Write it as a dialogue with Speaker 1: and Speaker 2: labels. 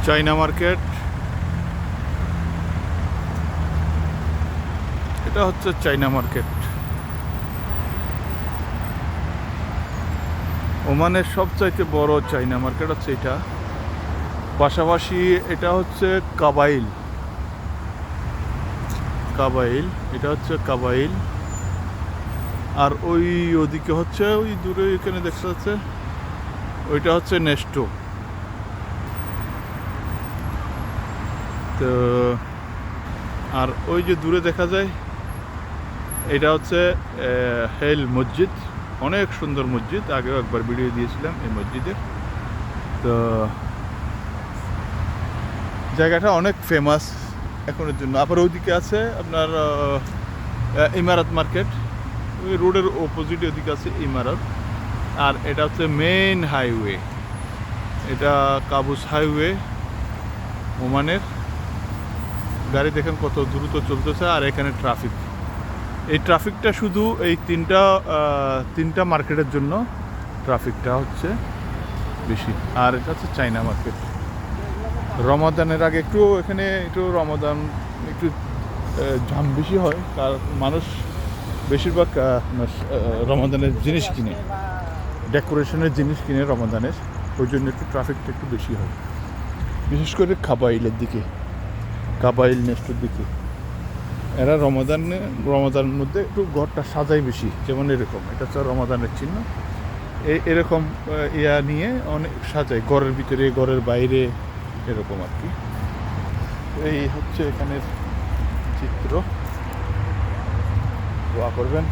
Speaker 1: চাইনা market. এটা হচ্ছে চাইনা market. ওমানের সবচাইতে বড় চাইনা মার্কেট হচ্ছে এটা। পাশাপাশি এটা হচ্ছে কাবাইল। কাবাইল, এটা হচ্ছে কাবাইল। আর ওদিকে হচ্ছে ওই দূরে এখানে দেখা যাচ্ছে ওইটা হচ্ছে নেস্টো। তো আর ওই যে দূরে দেখা যায় এটা হচ্ছে হেল মসজিদ। অনেক সুন্দর মসজিদ, আগেও একবার ভিডিও দিয়েছিলাম এই মসজিদের। তো জায়গাটা অনেক ফেমাস এখনের জন্য। আবার ওইদিকে আছে আপনার ইমারত মার্কেট, ওই রোডের অপোজিটে ওদিকে আছে ইমারত। আর এটা হচ্ছে মেইন হাইওয়ে, এটা কাবুস হাইওয়ে ওমানের। গাড়ি দেখেন কত দ্রুত চলতেছে, আর এখানে ট্রাফিক। এই ট্রাফিকটা শুধু এই তিনটা মার্কেটের জন্য ট্রাফিকটা হচ্ছে বেশি। আর এটা হচ্ছে চাইনা মার্কেট। রমাদানের আগে একটু রমাদান একটু ঝাম বেশি হয়, কারণ মানুষ বেশিরভাগ রমাদানের জিনিস কিনে, ডেকোরেশনের জিনিস কিনে রমাদানের। ওই জন্য একটু ট্রাফিকটা একটু বেশি হয়, বিশেষ করে কাবাইলের দিকে, কাবাইল নেস্টোর দিকে। এরা রমাদানের মধ্যে একটু ঘরটা সাজাই বেশি, যেমন এরকম, এটা হচ্ছে রমাদানের চিহ্ন। এরকম ইয়া নিয়ে অনেক সাজায়, ঘরের ভিতরে ঘরের বাইরে, এরকম আর কি। এই হচ্ছে এখানের চিত্র। দোয়া করবেন।